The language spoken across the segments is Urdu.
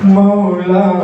مولا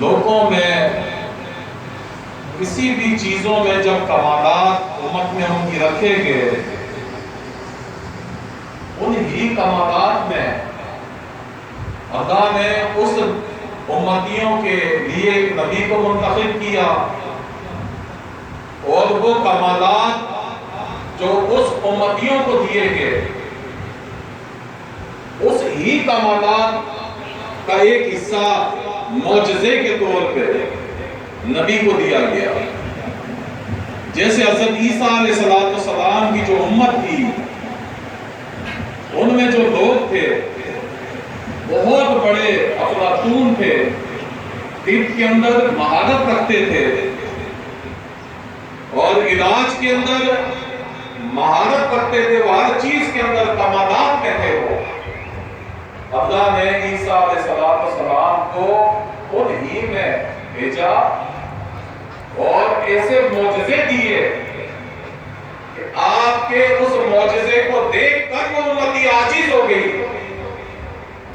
لوگوں میں کسی بھی چیزوں میں جب کمالات امت میں ان کی رکھے گئے، انہی کمالات میں اللہ نے اس امتیوں کے لیے ایک نبی کو منتخب کیا، اور وہ کمالات جو اس امتیوں کو دیے گئے، اس ہی کمالات کا ایک حصہ معجزے کے طور پہ نبی کو دیا گیا۔ جیسے حضرت عیسیٰ علیہ السلام کی جو امت تھی، ان میں جو لوگ تھے بہت بڑے افلاطون تھے، طب کے اندر مہارت رکھتے تھے اور علاج کے اندر مہارت رکھتے تھے، وہ ہر چیز کے اندر کمالات میں تھے۔ وہ اللہ نے عیسیٰ علیہ السلام کو انہی میں بھیجا اور ایسے معجزے دیے کہ آپ کے اس معجزے کو دیکھ کر وہ امتی عاجز ہو گئی،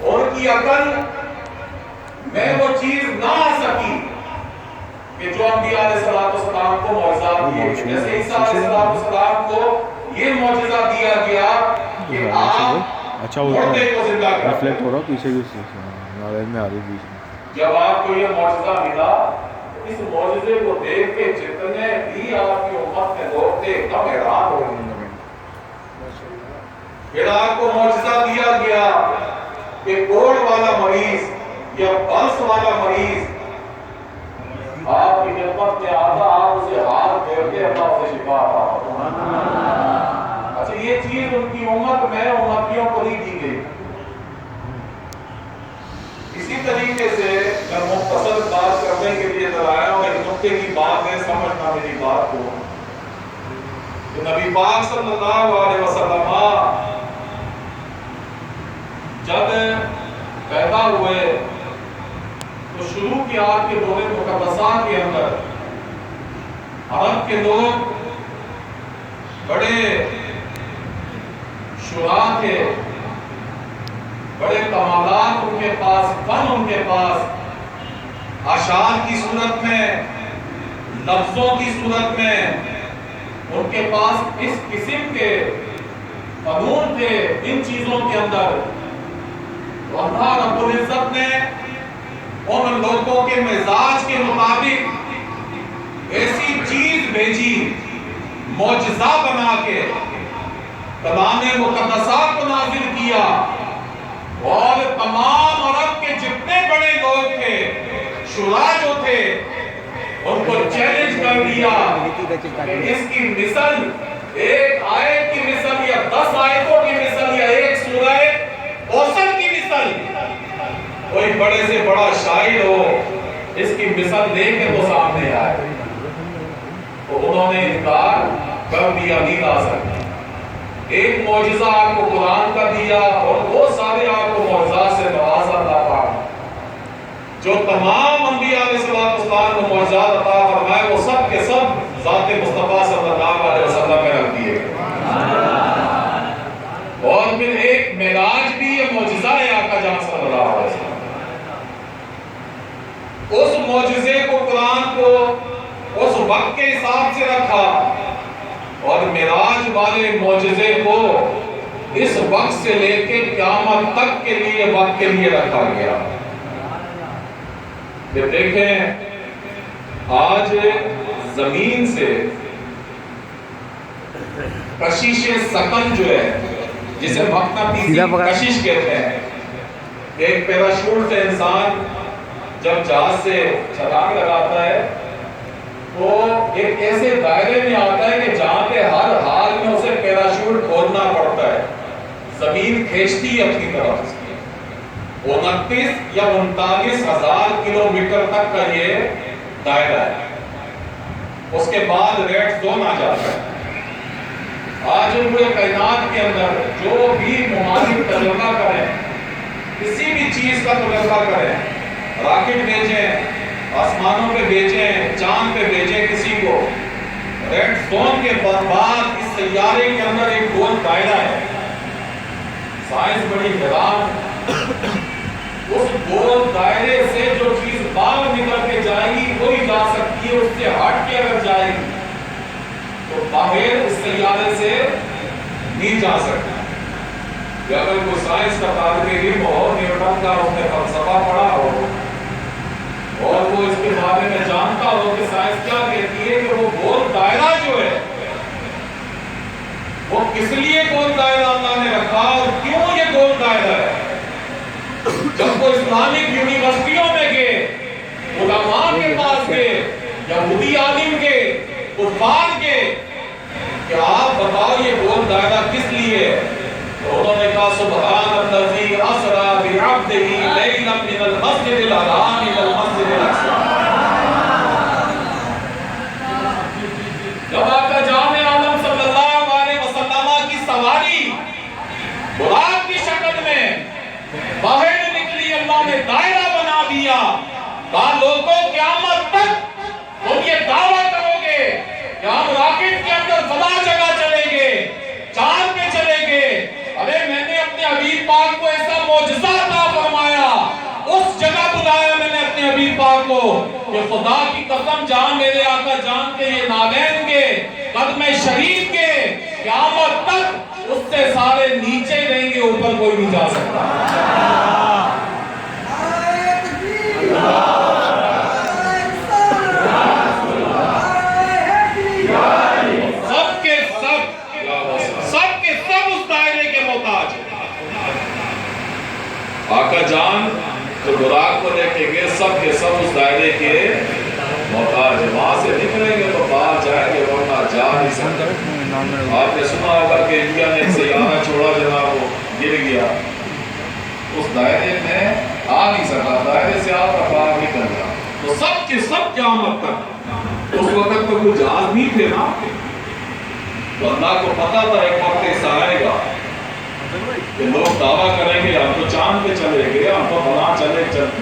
ان کی عقل میں وہ چیز نہ آ سکی کہ جو انبیاء علیہ السلام کو معجزات دیے۔ جیسے عیسیٰ علیہ السلام کو یہ معجزہ دیا گیا کہ آپ مردے کو زندہ کر ریفلیکٹ ہو رہا پیچھے بھی ناراض میں آ رہی بیچ میں۔ جب آپ کو یہ معجزہ ملا، اس معجزے کو دیکھ کے جتنے بھی آپ کی امت میں لوگ تھے ایک دم حیران ہو گئے۔ پھر آپ کو معجزہ دیا گیا کہ کوڑ والا مریض یا پلس والا مریض آپ کی خدمت میں آتا، آپ اسے ہاتھ پھیرتے اللہ سے شفا پاتا۔ اچھا، یہ چیز ان کی امت میں امتیوں کو نہیں دی گئی۔ اسی طریقے سے میں مختصر بات کرنے کے لیے ڈرایا ہوں، ایک نقطے کی بات ہے، سمجھنا میری بات کو، کہ نبی پاک صلی اللہ علیہ وسلم جب پیدا ہوئے تو شروع کی آپ کے دور مقدسہ کے اندر عرب کے لوگ بڑے شعراء تھے، بڑے کمالات ان کے پاس، فن ان کے پاس، اشعار کی صورت میں، لفظوں کی صورت میں ان کے پاس اس قسم کے فنون تھے ان چیزوں کے اندر۔ اللہ رب العزت نے ان لوگوں کے مزاج کے مطابق ایسی چیز بھیجی، معجزہ بنا کے کلام مقدسہ کو نازل کیا، اور تمام عرب کے جتنے بڑے لوگ تھے، شعراء جو تھے، ان کو چیلنج کر دیا کہ اس کی مثل ایک آیت کی مثل یا 10 آیتوں کی مثل یا ایک سورہ کوثر کی مثل، کوئی بڑے سے بڑا شاعر ہو اس کی مثل لے کے تو سامنے آئے۔ تو انہوں نے انکار کر دیا، نہیں لا سکتے۔ ایک معجزہ آپ کو قرآن کا دیا اور وہ سارے آپ کو معجزات سے نوازا اللہ پاک، جو تمام انبیاء علیہ السلام کو معجزات عطا فرمائے، وہ سب کے سب ذات مصطفیٰ صلی اللہ علیہ وسلم میں رکھ دیے۔ اور پھر ایک معراج بھی یہ معجزہ ہے آقا جان صلی اللہ علیہ وسلم۔ اس معجزے کو قرآن کو اس وقت کے حساب سے رکھا، اور معراج والے معجزے کو اس وقت سے لے کے قیامت تک کے لیے وقت کے لیے رکھا گیا۔ یہ دیکھیں آج زمین سے کشش ثقل جو ہے، جسے مقناطیسی کشش کہتے ہیں، ایک پیراشوٹ سے انسان جب جہاز سے چھلانگ لگاتا ہے تو ایک ایسے دائرے میں آتا ہے کہ جہاں پہ ہر حال میں اسے پیراشوٹ کھولنا پڑتا ہے، زمین کھینچتی ہے اپنی طرف۔ 29 یا 39 ہزار کلومیٹر تک کا یہ دائرہ ہے، اس کے بعد ریڈ زون آ جاتا ہے۔ آج پورے کائنات کے اندر جو بھی ممالک تجربہ کریں، کسی بھی چیز کا تجربہ کریں، راکٹ بھیجیں، آسمانوں پہ بھیجیں، چاند پہ بھیجیں کسی کو، ریڈ زون کے بعد اس سیارے کے اندر ایک گول دائرہ ہے۔ سائنس بڑی حیران، اس گول دائرے سے جو چیز باہر نکل کے جائے گی وہی جا سکتی ہے، اس سے ہٹ کے اگر جائے گی تو باہر اس سیارے سے نہیں جا سکتا۔ یا اگر کوئی سائنس کا طالب علم ہو، نیوٹن کا اس نے فلسفہ پڑھا ہو اور وہ اس کے بارے میں جانتا ہو کہ سائنس کیا کہتی ہے کہ وہ گول دائرہ جو ہے وہ کس لیے گول دائرہ اللہ نے رکھا اور کیوں یہ گول دائرہ ہے۔ جب وہ اسلامک یونیورسٹیوں میں گئے، علماء کے پاس گئے، یہودی عالم کے، کفار کے، کہ آپ بتاؤ یہ گول دائرہ کس لیے ہے، تو انہوں نے کہا سبحان الذی اسری بعبدہ لیلا من المسجد الحرام الی المسجد الاقصی۔ جب آقا جان عالم صلی اللہ علیہ وسلم کی سواری براق کی شکل میں باہر نکلی، اللہ نے دائرہ بنا دیا، کہا لوگوں قیامت تک تم یہ دعویٰ کرو گے کہ ہم راکٹ کے اندر فلاں جگہ چلیں گے، چاند پہ چلیں گے۔ ارے میں نے اپنے حبیب پاک کو ایسا معجزہ عطا فرمایا، اس جگہ بلایا میں نے اپنے حبیب پاک کو کہ خدا کی قسم جہاں میرے آقا جان کے یہ نالین کے قدم شریف کے قیامت تک اس سے سارے نیچے رہیں گے، اوپر کوئی نہیں جا سکتا۔ آقا جان جو براق کو لے کے گئے، سب کے سب اس دائرے کے محتاج ہیں، وہاں سے نکلیں گے تو باہر جائیں گے ورنہ جا نہیں سکتے۔ آپ نے سنا ہوگا کہ انڈیا نے ایک سیارہ چھوڑا جناب، وہ گر گیا، اس دائرے میں آ نہیں سکا، دائرے سے آپ باہر نکل گیا۔ تو سب کے سب قیامت تک، اس وقت تو کوئی جہاز نہیں تھے نا، تو اللہ کو پتا تھا ایک وقت ایسا آئے گا کہ لوگ دعویٰ کریں گے ہم تو چاند پہ چلے گئے، ہم تو فلاں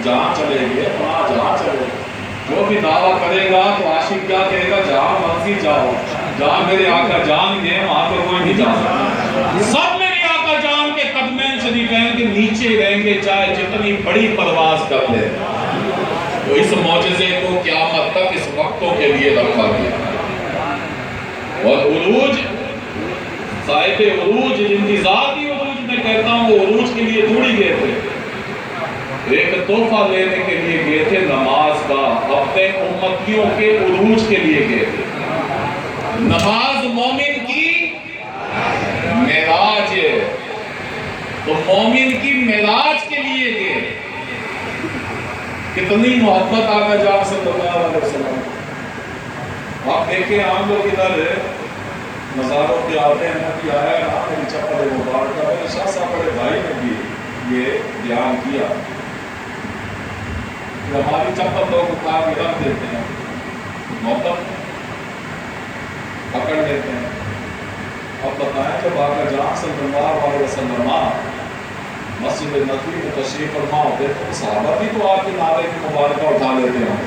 جہاں چلے گئے، فلاں جہاں چلے گئے۔ جو بھی دعویٰ کرے گا تو عاشق کیا کہے گا، جہاں مرضی جاؤ، جہاں میرے آقا جان گئے وہاں پہ کوئی نہیں جا سکتا۔ سب میرے آقا جان کے قدمین شریفین کے نیچے رہیں گے، چاہے جتنی بڑی پرواز کر لے۔ تو اس معجزے کو قیامت تک اس وقتوں کے لیے رکھا گیا۔ اور عروج، صاحب عروج جن کی ذاتی عروج میں کہتا ہوں، وہ عروج کے لیے تھوڑی گئے تھے، ایک تحفہ لینے کے لیے گئے تھے نماز کا، اپنے امتیوں کے عروج کے لیے گئے تھے۔ نماز مومن کی معراج ہے، تو مومن کی معراج کے لیے گئے۔ کتنی محبت آقا جان صلی اللہ علیہ وسلم۔ آپ دیکھیں ہم لوگ ادھر مزاروں پہ آتے ہیں، کہ آیا ہے نا میری چپل مبارکہ، میرے شاہ صاحب بڑے بھائی نے بھی یہ بیان کیا کہ ہماری چپل لوگ اٹھا کے رکھ دیتے ہیں، محبت پکڑ لیتے ہیں۔ اب بتائیں جب آقا جان صلی اللہ علیہ وسلم مسجد نبوی میں تشریف فرما ہوتے تو صحابہ بھی تو آپ کے نعرے کی مبارکہ اٹھا لیتے ہیں۔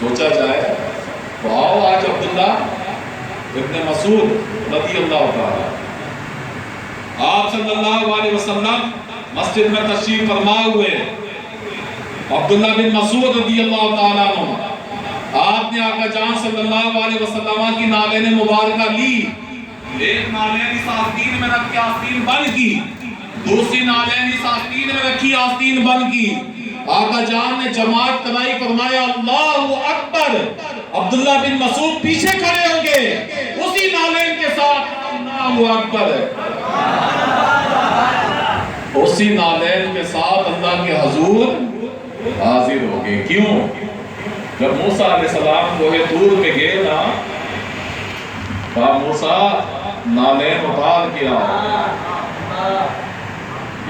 سوچا جائے تو آؤ آج عبداللہ ابن مسعود رضی اللہ تعالیٰ، آپ صلی اللہ علیہ وسلم مسجد میں تشریف فرما ہوئے، عبداللہ بن مسعود رضی اللہ تعالیٰ عنہ، آپ نے آقا جان صلی اللہ علیہ وسلم کی نالین مبارکہ لی، ایک نالین اس آستین میں رکھ کے آستین بند کی، دوسری نالین اس آستین میں رکھی آستین بند کی۔ آقا جان نے جماعت کرائی، فرمایا اللہ اکبر، عبداللہ بن مسعود پیچھے کھڑے ہوں گے اسی نالین کے ساتھ، اللہ اکبر، اسی نالین کے ساتھ اللہ کے حضور حاضر ہو گئے۔ کیوں؟ جب موسیٰ علیہ السلام کوہ طور پہ گئے نا، کہا موسیٰ نالین اتار کیا،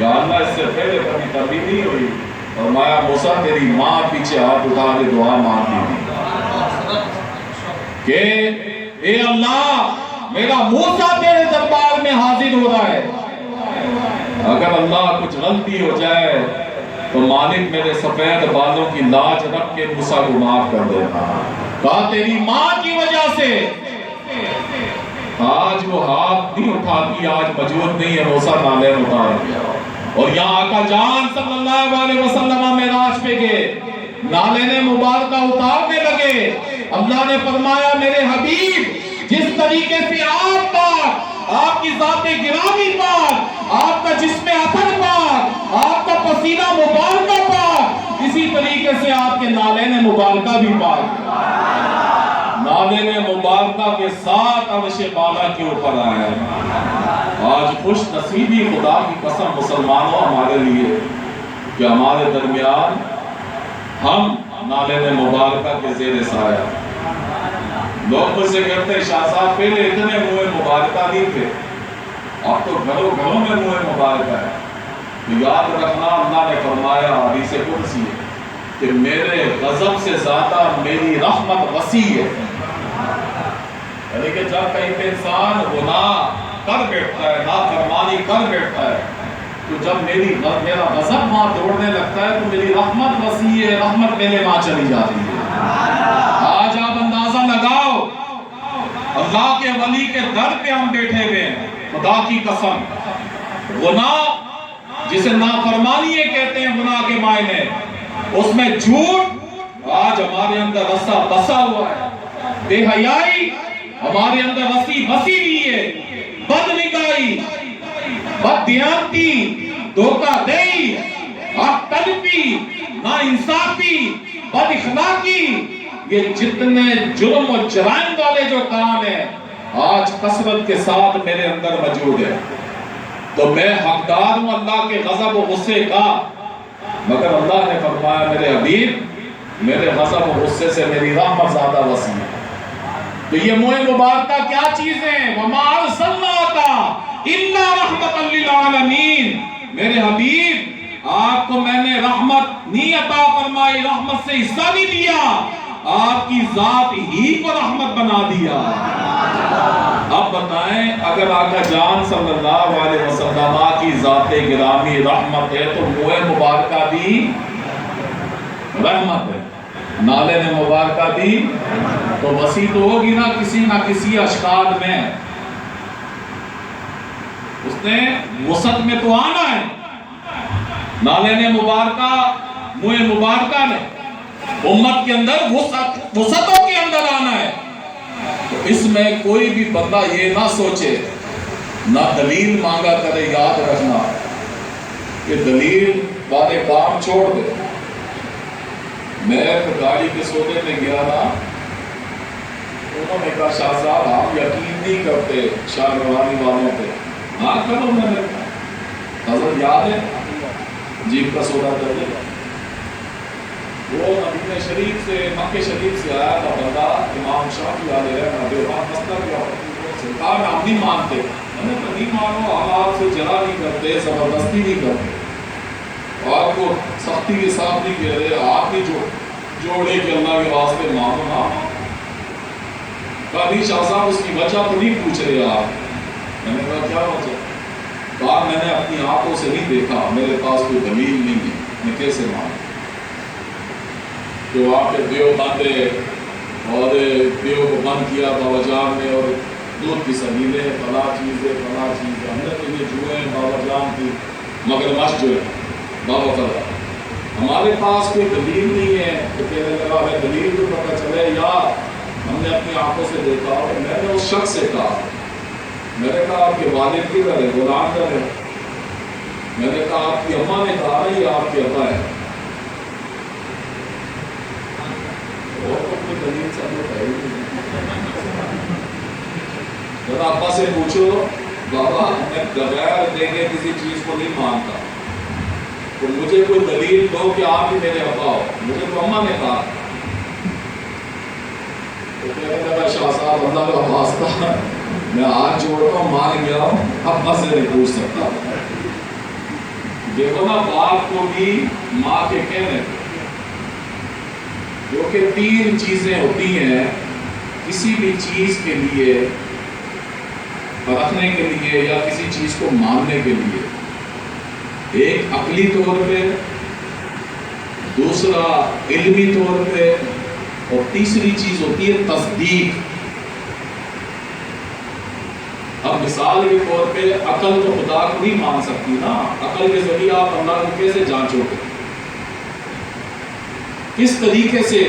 یا اللہ اس سے پہلے کبھی تبدیلی نہیں ہوئی۔ فرمایا موسیٰ تیری ماں پیچھے ہاتھ اٹھا کے دعا مانگتی تھی کہ اے اللہ میرا موسیٰ تیرے دربار میں حاضر ہو رہا ہے، اگر اللہ کچھ غلطی ہو جائے تو مالک میرے سفید بالوں کی لاج رکھ کے موسیٰ کو معاف کر دینا۔ کہا تیری ماں کی وجہ سے آج وہ ہاتھ نہیں اٹھاتی، آج موجود نہیں ہے، موسیٰ نالین اتار گیا۔ اور یہاں آقا جان صلی اللہ علیہ وسلم معراج پہ گئے، نالین مبارکہ اتارنے لگے۔ اللہ نے فرمایا میرے حبیب جس طریقے سے آپ پاک، آپ کی ذات گرامی پاک، آپ کا جسم اطہر پاک، آپ کا پسینہ مبارکہ پاک، اسی طریقے سے آپ کے نالین مبارکہ بھی پاک۔ نالین مبارکہ کے ساتھ عرش بالا کے اوپر آیا ہے۔ آج خوش نصیبی خدا کی قسم مسلمانوں ہمارے لیے کہ ہمارے درمیان ہم نالین مبارکہ کے زیر سایہ۔ لوگ مجھ سے کہتے ہیں شاہ صاحب پہلے اتنے منہ مبارکہ نہیں تھے، اب تو گھروں گھروں میں منہ مبارکہ ہے۔ تو یاد رکھنا اللہ نے فرمایا حدیث قدسی ہے کہ میرے غضب سے زیادہ میری رحمت وسیع ہے۔ یعنی کہ جب کہیں پہ انسان گناہ کر بیٹھتا ہے، نافرمانی کر بیٹھتا ہے، تو جب میرا غضب وہاں دوڑنے لگتا ہے تو میری رحمت وسیع ہے، رحمت میرے وہاں چلی جاتی ہے۔ آج آپ اندازہ لگاؤ اللہ کے ولی کے در پہ ہم بیٹھے ہوئے ہیں، خدا کی قسم گناہ جسے نافرمانی کہتے ہیں گناہ کے معنی، اس میں جھوٹ آج ہمارے اندر رسا بسا ہوا ہے، بے حیائی ہمارے اندر بسی ہوئی ہے، بد نگاہی، بد دیانتی، دھوکہ دہی، حق طلبی، ناانصافی، بد اخلاقی، یہ جتنے جرم و جرائم والے جو کام ہیں آج کثرت کے ساتھ میرے اندر موجود ہے۔ تو میں حقدار ہوں اللہ کے غضب و غصے کا، مگر اللہ نے فرمایا میرے حبیب میرے غضب و غصے سے میری رحمت زیادہ وسیع ہے۔ تو یہ منہ مبارکہ کیا چیز ہے؟ وَمَا أَرْسَلْنَاكَ إِلَّا رَحْمَةً لِّلْعَالَمِينَ، میرے حبیب آپ کو میں نے رحمت نہیں عطا فرمائی، رحمت سے حصہ نہیں دیا، آپ کی ذات ہی کو رحمت بنا دیا۔ اب بتائیں اگر آقا جان صلی اللہ علیہ وسلم کی ذات گرامی رحمت ہے تو منہ مبارکہ بھی رحمت ہے، نالین مبارکہ بھی تو وسیع تو ہوگی نہ کسی اشکال میں۔ اس نے وسعت میں تو آنا ہے، نالین مبارکہ منہ مبارکہ نے امت کے اندر وسعتوں کے اندر آنا ہے۔ تو اس میں کوئی بھی بندہ یہ نہ سوچے، نہ دلیل مانگا کرے، یاد رکھنا کہ دلیل والے کام چھوڑ دے۔ میں ایک گاڑی کے سودے میں گیا نا، انہوں نے کہا شاہ صاحب آپ یقین نہیں کرتے شاہ روانی والوں پہ۔ ہاں کرو، میں نے حضرت یاد ہے جیپ کا سودا کر دے۔ وہ مدینہ شریف سے مکہ شریف سے آیا تھا بندہ، امام شافعی علیہ رحمۃ دیوبند مسلک یا سرکار ہم نہیں مانتے، میں نے کہا نہیں مانو، ہم آپ سے جرا نہیں کرتے، زبردستی نہیں کرتے، آپ کو سختی کے ساتھ نہیں کہہ رہے، آپ ہی جوڑے کہ اللہ کے واسطے مانو نا۔ کہا نہیں شاہ صاحب اس کی وجہ تو نہیں پوچھ رہے آپ۔ میں نے کہا کیا وجہ؟ کہا میں نے اپنی آنکھوں سے نہیں دیکھا، میرے پاس کوئی دلیل نہیں ہے، میں کیسے مانوں؟ جو آپ کے دیو باندھے اور دیو کو بند کیا بابا جان نے، اور دودھ کی سبیلیں فلاں چیزیں ہم نے تو یہ جوئے ہیں بابا جان کی مگر مش جو ہے بابا فلاں، ہمارے پاس کوئی دلیل نہیں ہے۔ تو کہنے لگا ہمیں دلیل تو پتہ چلے یا ہم نے اپنی آنکھوں سے دیکھا۔ اور میں نے اس شخص سے کہا، میں نے کہا آپ کے والد کی طرح غلام کر ہے، میں نے کہا آپ کی اماں نے کہا یہ آپ کے ابا ہے، دلیل سب لوگ ہے ہی ذرا ابا سے پوچھو بابا میں بغیر دیکھے کسی چیز کو نہیں مانتا، تو مجھے کوئی دلیل دو کہ آپ ہی میرے ابا ہو۔ مجھے تو اماں نے کہا۔ تو کہنے لگا شاہ صاحب اللہ کا واسطہ میں ہاتھ جوڑتا ہوں، مان گیا ہوں، ابا سے نہیں پوچھ سکتا۔ دیکھو نا باپ کو بھی ماں کے کہنے جو کہ تین چیزیں ہوتی ہیں کسی بھی چیز کے لیے پرکھنے کے لیے یا کسی چیز کو ماننے کے لیے، ایک عقلی طور پہ، دوسرا علمی طور پہ، اور تیسری چیز ہوتی ہے تصدیق۔ اب مثال کے طور پہ عقل تو خدا کو نہیں مان سکتی نا، عقل کے ذریعے آپ اللہ کو کیسے جانچو گے؟ کس طریقے سے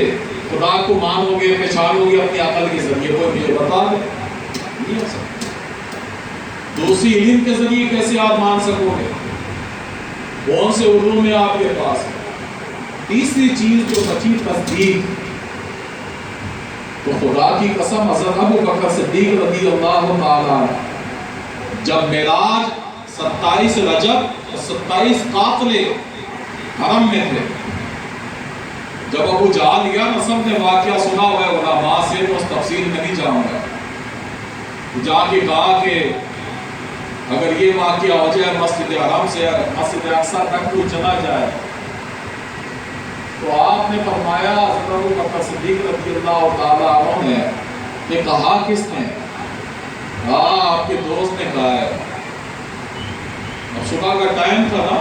خدا کو مانو گے، پہچانو گے اپنی عقل کے ذریعے؟ کوئی مجھے بتا دے، نہیں ہو سکتا۔ دوسری علم کے ذریعے کیسے آپ مان سکو گے؟ کون سے علوم میں آپ کے پاس ہے؟ تیسری چیز جو سچی تصدیق، تو خدا کی قسم حضرت ابو بکر صدیق رضی اللہ تعالیٰ جب معراج 27 رجب اور 27 قاتل حرم میں تھے، جب ابو جہل گیا نا، سب نے واقعہ سنا ہوا ہے علماء سے، تو اس تفصیل میں نہیں جاؤں گا، جا کے کہا کہ اگر یہ واقعہ ہو جائے مسجد حرم سے مسجد اقصی تک کوئی چلا جائے، تو آپ نے فرمایا حضرت ابو بکر صدیق رضی اللہ تعالیٰ عنہ نے کہ کہا کس نے؟ کہا آپ کے دوست نے کہا ہے۔ اب صبح کا ٹائم تھا نا،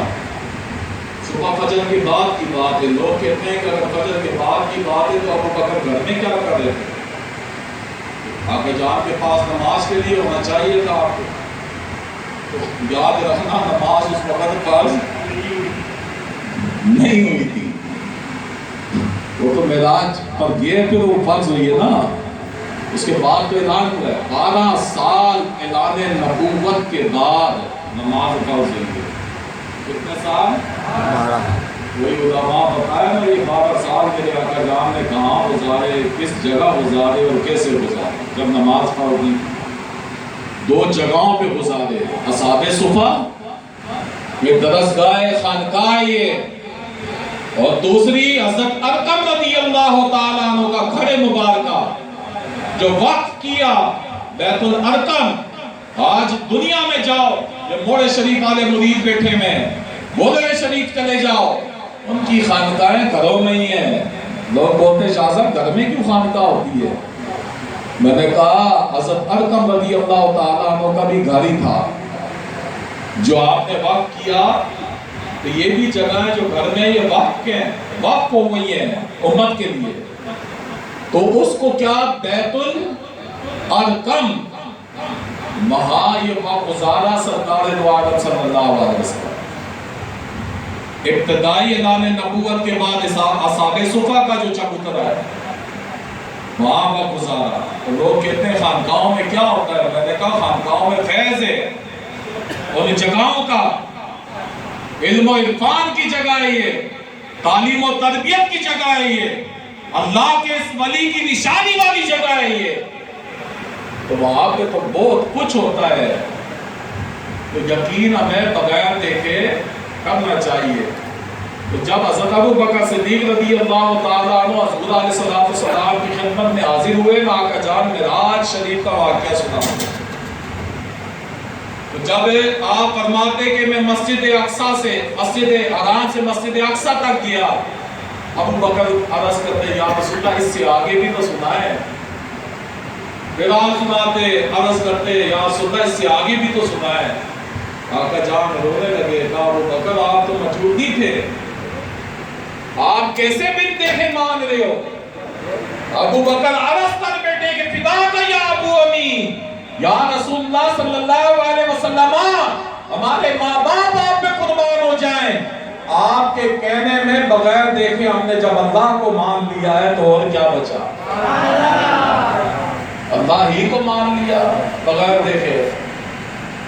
صبح فجر کی بات کی بات ہے، لوگ کہتے ہیں کہ اگر فجر کے بعد کی بات ہے تو ابو بکر گھر میں کیا کر رہے تھے؟ آقا جان کے پاس نماز کے لیے ہونا چاہیے تھا آپ کو، تو یاد رکھنا نماز اس وقت فرض نہیں ہوئی تھی، وہ تو معراج پر گئے پھر وہ فرض ہوئی ہے نا، اس کے بعد تو اعلان ہوا ہے 12 سال اعلان نبوت کے بعد نماز فرض ہوئی ہے۔ کتنے سال؟ 12۔ وہی علماء بتایا نا، یہ 12 سال میرے آقا جان نے کہاں گزارے، کس جگہ گزارے اور کیسے گزارے؟ جب نماز فرض ہوئی 2 جگہوں پہ گزارے، اصحاب صفا یہ درسگاہ خانقاہ یہ، اور دوسری حضرت ارقم رضی اللہ تعالیٰ عنہ کا گھر مبارکہ جو وقف کیا بیت الارقم۔ آج دنیا میں جاؤ، یہ موڑے شریف والے مرید بیٹھے میں، موڑے شریف چلے جاؤ، ان کی خانقاہیں گھروں میں ہی ہیں۔ لوگ بولتے ہیں شاہ صاحب گھر میں کیوں خانقاہ ہوتی ہے؟ میں نے کہا حضرت ارقم رضی اللہ تعالیٰ عنہ کا بھی گھر ہی تھا جو آپ نے وقف کیا، تو یہ بھی جگہ ہے جو گھر میں یہ وقف کے ہیں، وقف ہو گئی ہیں امت کے لیے، تو اس کو کیا بیت الارقم وہاں یہ وقف گزارا سرکار دو عالم صلی اللہ علیہ وسلم۔ ابتدائی اعلان نبوت کے بعد اصحاب صفا کا جو چبوترا ہے وہاں وقف گزارا۔ تو لوگ کہتے ہیں خانقاہوں میں کیا ہوتا ہے؟ میں نے کہا خانقاہوں میں فیض ہے، ان جگہوں کا علم و عرفان کی جگہ ہے، یہ تعلیم و تربیت کی جگہ ہے، یہ اللہ کے اس ولی کی نشانی والی جگہ ہے یہ، تو وہاں پہ تو بہت کچھ ہوتا ہے، تو یقین ہمیں بغیر دیکھے کرنا چاہیے۔ تو جب حضرت ابو بکر صدیق رضی اللہ تعالیٰ عنہ حضور علیہ السلام کی خدمت میں حاضر ہوئے، آقا جان معراج شریف کا واقعہ سنا، تو جب آپ فرماتے کہ میں مسجد اقصی سے، مسجد حرام سے مسجد اقصی تک گیا، ابو بکر عرض کرتے یا رسول اللہ اس سے آگے بھی تو سنا ہے، بلال سناتے عرض کرتے یا رسول اللہ اس سے آگے بھی تو سنا ہے۔ آقا جان رونے لگے، کہا ابو بکر آپ تو موجود نہیں تھے، آپ کیسے بن دیکھے مان رہے ہو؟ ابو بکر عرض کر بیٹھے کہ فدا کا یا ابو امی، یا رسول اللہ صلی اللہ علیہ وسلم ہمارے ماں باپ آپ پہ قربان ہو جائیں، آپ کے کہنے میں بغیر دیکھے ہم نے جب اللہ کو مان لیا ہے تو اور کیا بچا؟ اللہ ہی کو مان لیا بغیر دیکھے۔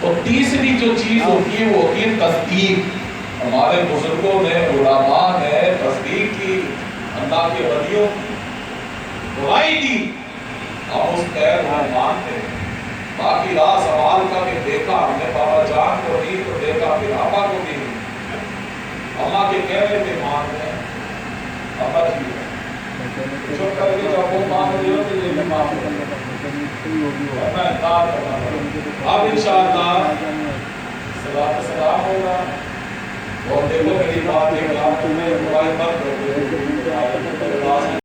تو تیسری جو چیز ہوتی ہے وہ ہوتی ہے تصدیق۔ ہمارے بزرگوں نے، علماء نے تصدیق کی، اللہ کے ولیوں کی دعائی دی، ہم اس خیر کو مانتے ہیں۔ باقی راہ سوال کا کہ دیکھا ہم نے بابا جان کو دی تو دیکھا پھر آبا کو دی، اللہ کے کہنے پہ مان رہے ہیں، ابا جی چھوٹ کر کے جب وہ مان رہے ہو تو یہ بھی مان رہے ہیں، میں انکار کرنا پڑا۔ اب انشاءاللہ صلاۃ و سلام ہوگا، اور دیکھو میری بات ایک